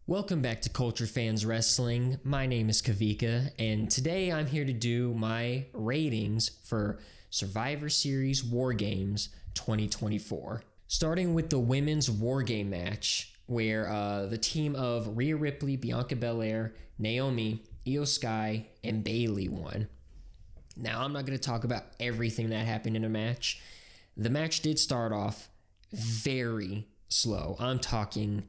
Welcome back to Culture Fans Wrestling. My name is Kavika, and today I'm here to do my ratings for Survivor Series War Games 2024. Starting with the women's War Game match, where the team of Rhea Ripley, Bianca Belair, Naomi, Io Sky, and Bayley won. Now, I'm not going to talk about everything that happened in a match. The match did start off very slow. I'm talking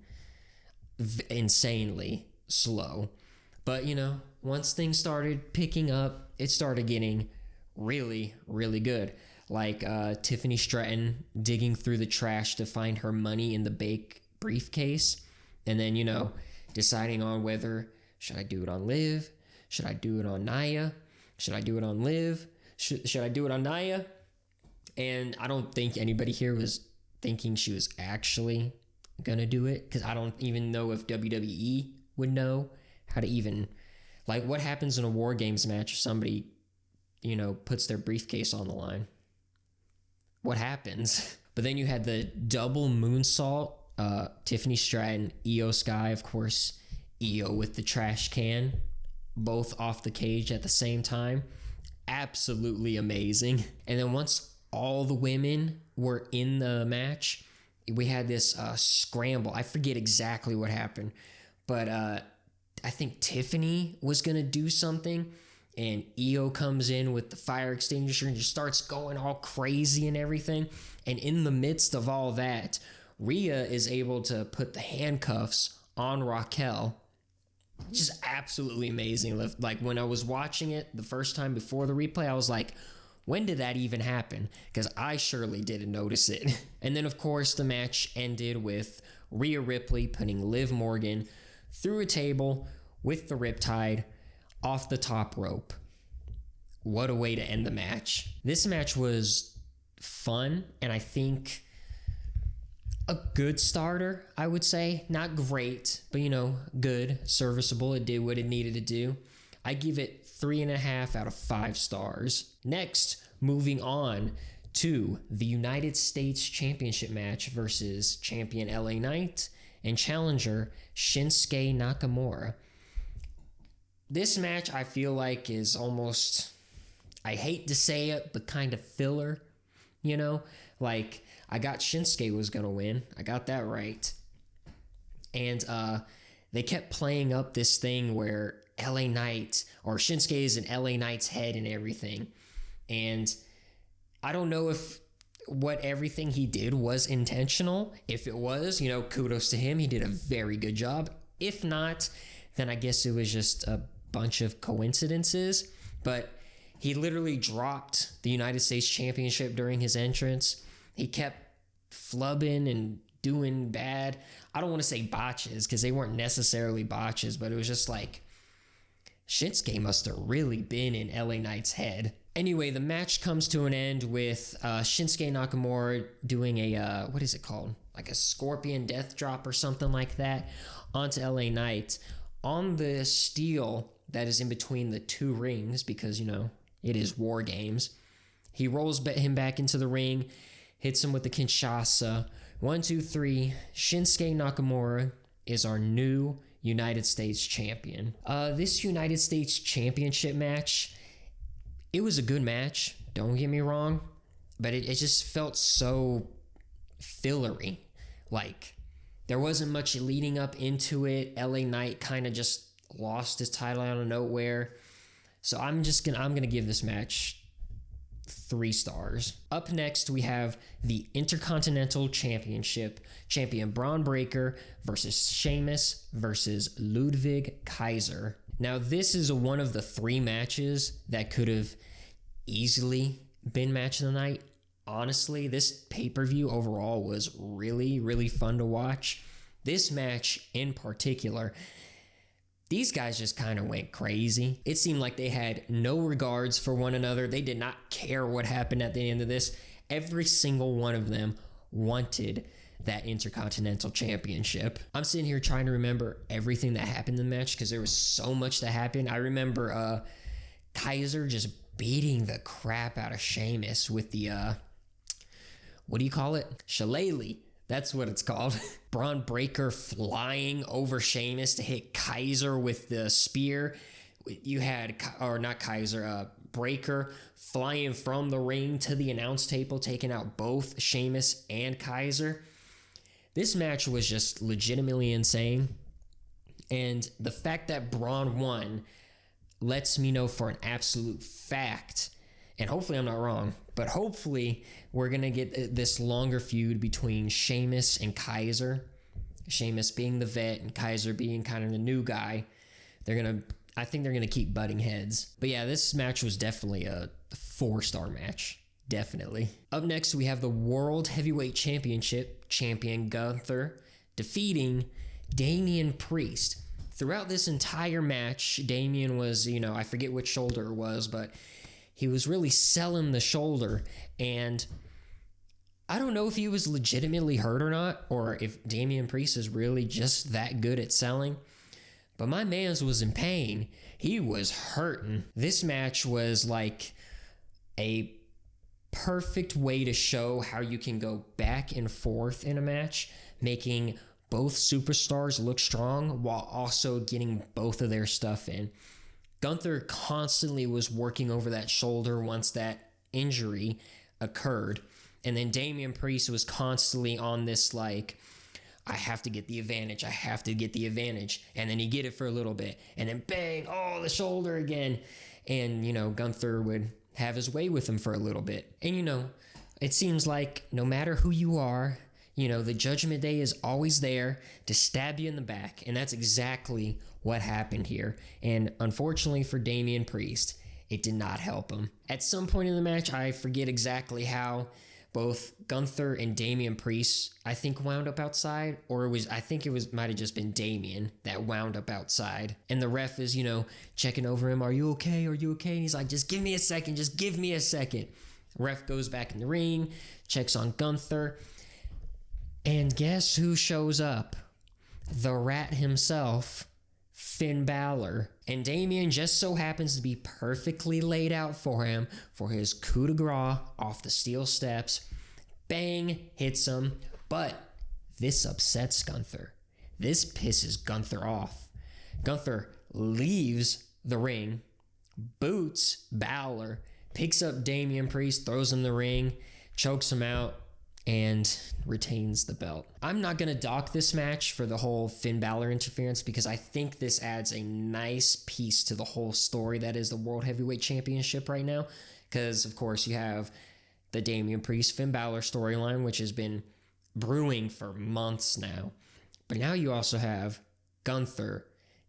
insanely slow. But, once things started picking up, it started getting really, really good. Like Tiffany Stratton digging through the trash to find her money in the bake briefcase. And then, deciding on whether, should I do it on Liv? Should I do it on Nia? Should I do it on Liv? Should I do it on Nia? And I don't think anybody here was thinking she was actually gonna do it, because I don't even know if WWE would know how to even, what happens in a War Games match if somebody, puts their briefcase on the line. What happens? But then you had the double moonsault, Tiffany Stratton, Io Sky, of course, Io with the trash can, both off the cage at the same time. Absolutely amazing. And then once all the women were in the match, we had this scramble. I forget exactly what happened, but I think Tiffany was going to do something, and Io comes in with the fire extinguisher and just starts going all crazy and everything. And in the midst of all that, Rhea is able to put the handcuffs on Raquel. Just absolutely amazing. Like, when I was watching it the first time before the replay, I was like, when did that even happen? Because I surely didn't notice it. And then, of course, the match ended with Rhea Ripley putting Liv Morgan through a table with the Riptide off the top rope. What a way to end the match. This match was fun, and I think a good starter, I would say. Not great, but, good, serviceable. It did what it needed to do. I give it 3.5 out of 5 stars. Next, moving on to the United States Championship match versus champion LA Knight and challenger Shinsuke Nakamura. This match, I feel like, is almost, I hate to say it, but kind of filler. I got Shinsuke was going to win. I got that right. And they kept playing up this thing where LA Knight, or Shinsuke, is in LA Knight's head and everything. And I don't know if what everything he did was intentional. If it was, kudos to him. He did a very good job. If not, then I guess it was just a bunch of coincidences. But he literally dropped the United States Championship during his entrance. He kept flubbing and doing bad. I don't want to say botches, because they weren't necessarily botches, but it was just like, Shinsuke must have really been in LA Knight's head. Anyway, the match comes to an end with Shinsuke Nakamura doing a, what is it called? Like a scorpion death drop or something like that onto LA Knight on the steel that is in between the two rings, because, it is War Games. He rolls him back into the ring, hits him with the Kinshasa. 1, 2, 3. Shinsuke Nakamura is our new United States champion. This United States Championship match, it was a good match, don't get me wrong, but it just felt so fillery. Like, there wasn't much leading up into it. LA Knight kind of just lost his title out of nowhere. So I'm gonna give this match 3 stars. Up next, we have the Intercontinental Championship. Champion Bron Breakker versus Sheamus versus Ludwig Kaiser. Now, this is one of the 3 matches that could have easily been match of the night. Honestly, this pay-per-view overall was really, really fun to watch. This match in particular, these guys just kind of went crazy. It seemed like they had no regards for one another. They did not care what happened at the end of this. Every single one of them wanted that Intercontinental Championship. I'm sitting here trying to remember everything that happened in the match, because there was so much that happened. I remember Kaiser just beating the crap out of Sheamus with the, what do you call it? Shillelagh. That's what it's called. Braun Breaker flying over Sheamus to hit Kaiser with the spear. You had, or not Kaiser, Breaker flying from the ring to the announce table, taking out both Sheamus and Kaiser. This match was just legitimately insane. And the fact that Braun won lets me know for an absolute fact, and hopefully I'm not wrong, but hopefully we're going to get this longer feud between Sheamus and Kaiser. Sheamus being the vet and Kaiser being kind of the new guy. I think they're going to keep butting heads. But yeah, this match was definitely a 4-star match. Definitely. Up next, we have the World Heavyweight Championship champion Gunther defeating Damian Priest. Throughout this entire match, Damian was, I forget which shoulder it was, but he was really selling the shoulder. And I don't know if he was legitimately hurt or not, or if Damian Priest is really just that good at selling. But my man's was in pain. He was hurting. This match was like a perfect way to show how you can go back and forth in a match, making both superstars look strong while also getting both of their stuff in. Gunther constantly was working over that shoulder once that injury occurred. And then Damian Priest was constantly on this I have to get the advantage. I have to get the advantage. And then he get it for a little bit. And then bang, the shoulder again. And, Gunther would have his way with him for a little bit. And, it seems like no matter who you are, the Judgment Day is always there to stab you in the back. And that's exactly what happened here. And unfortunately for Damian Priest, it did not help him. At some point in the match, I forget exactly how, both Gunther and Damian Priest, I think, wound up outside. Or might have just been Damian that wound up outside. And the ref is, checking over him. Are you okay? Are you okay? And he's like, just give me a second. Just give me a second. Ref goes back in the ring, checks on Gunther. And guess who shows up? The Rat himself, Finn Balor. And Damian just so happens to be perfectly laid out for him for his coup de grace off the steel steps. Bang, hits him. But this upsets Gunther. This pisses Gunther off. Gunther leaves the ring, boots Balor, picks up Damian Priest, throws him in the ring, chokes him out, and retains the belt. I'm not going to dock this match for the whole Finn Balor interference because I think this adds a nice piece to the whole story that is the World Heavyweight Championship right now. Because, of course, you have the Damian Priest Finn Balor storyline, which has been brewing for months now. But now you also have Gunther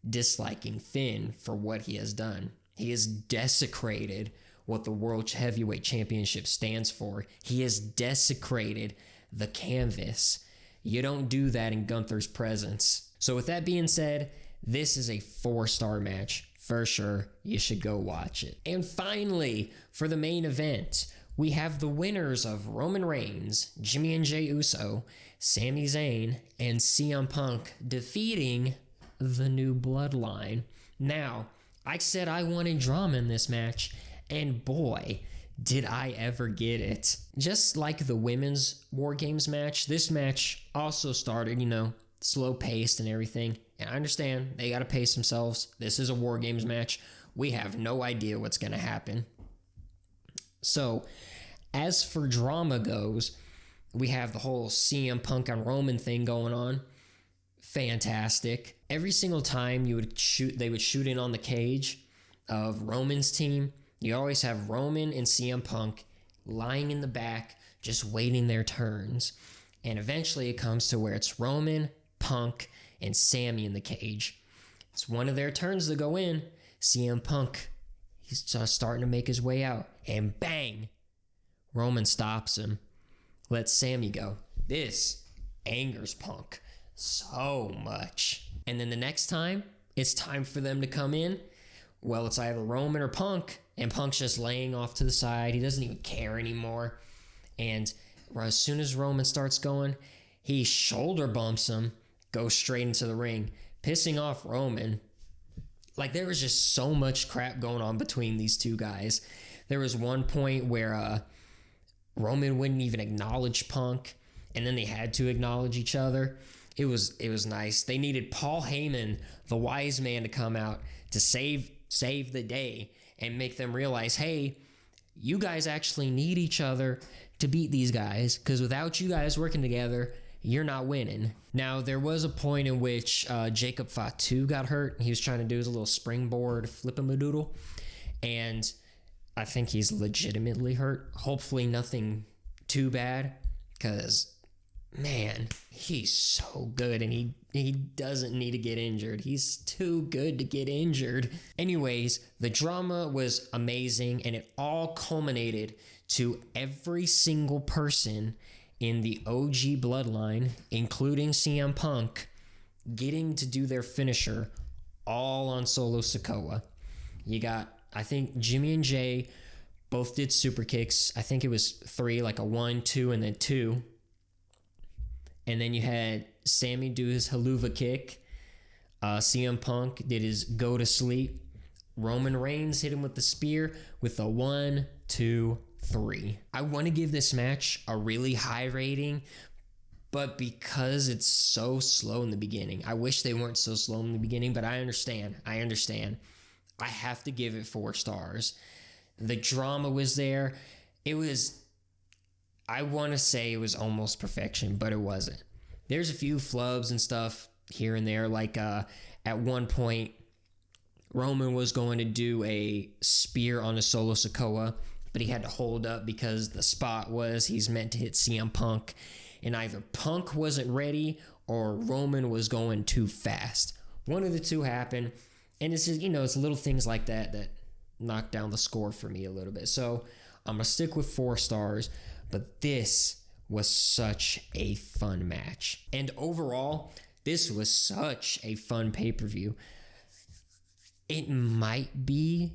disliking Finn for what he has done. He has desecrated what the World Heavyweight Championship stands for. He has desecrated the canvas. You don't do that in Gunther's presence. So with that being said, this is a 4-star match. For sure, you should go watch it. And finally, for the main event, we have the winners of Roman Reigns, Jimmy and Jey Uso, Sami Zayn, and CM Punk defeating the New Bloodline. Now, I said I wanted drama in this match, and boy, did I ever get it. Just like the women's War Games match, this match also started, slow paced and everything. And I understand they got to pace themselves. This is a War Games match. We have no idea what's going to happen. So, as for drama goes, we have the whole CM Punk and Roman thing going on. Fantastic. Every single time they would shoot in on the cage of Roman's team, you always have Roman and CM Punk lying in the back, just waiting their turns. And eventually it comes to where it's Roman, Punk, and Sami in the cage. It's one of their turns to go in. CM Punk, he's just starting to make his way out. And bang! Roman stops him. Lets Sami go. This angers Punk so much. And then the next time, it's time for them to come in. Well, it's either Roman or Punk. And Punk's just laying off to the side. He doesn't even care anymore. And as soon as Roman starts going, he shoulder bumps him, goes straight into the ring, pissing off Roman. There was just so much crap going on between these two guys. There was one point where Roman wouldn't even acknowledge Punk. and then they had to acknowledge each other. It was nice. They needed Paul Heyman, the wise man, to come out to save the day and make them realize, hey, you guys actually need each other to beat these guys, because without you guys working together, you're not winning. Now, there was a point in which Jacob Fatu got hurt. He was trying to do his little springboard flip-a-madoodle, and I think he's legitimately hurt. Hopefully nothing too bad, because, man, he's so good, and he doesn't need to get injured. He's too good to get injured. Anyways, the drama was amazing, and it all culminated to every single person in the OG Bloodline, including CM Punk, getting to do their finisher all on Solo Sikoa. You got, I think, Jimmy and Jay both did super kicks. I think it was 3, like a 1, 2, and then 2. And then you had Sammy do his haluva kick. CM Punk did his go to sleep. Roman Reigns hit him with the spear with a 1, 2, 3. I want to give this match a really high rating, but because it's so slow in the beginning, I wish they weren't so slow in the beginning, but I understand. I have to give it 4 stars. The drama was there. I want to say it was almost perfection, but it wasn't. There's a few flubs and stuff here and there, like at one point, Roman was going to do a spear on a Solo Sikoa, but he had to hold up because the spot was he's meant to hit CM Punk, and either Punk wasn't ready or Roman was going too fast. One of the two happened, and it's just, it's little things like that knocked down the score for me a little bit. So I'm going to stick with 4 stars, but this was such a fun match. And overall, this was such a fun pay-per-view. It might be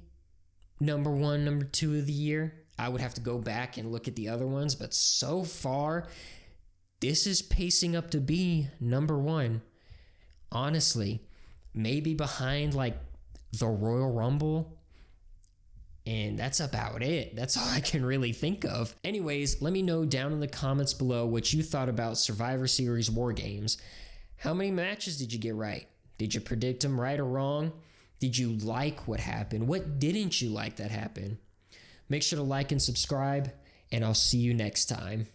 number 1, number 2 of the year. I would have to go back and look at the other ones, but so far, this is pacing up to be number 1. Honestly, maybe behind like the Royal Rumble, and that's about it. That's all I can really think of. Anyways, let me know down in the comments below what you thought about Survivor Series War Games. How many matches did you get right? Did you predict them right or wrong? Did you like what happened? What didn't you like that happened? Make sure to like and subscribe, and I'll see you next time.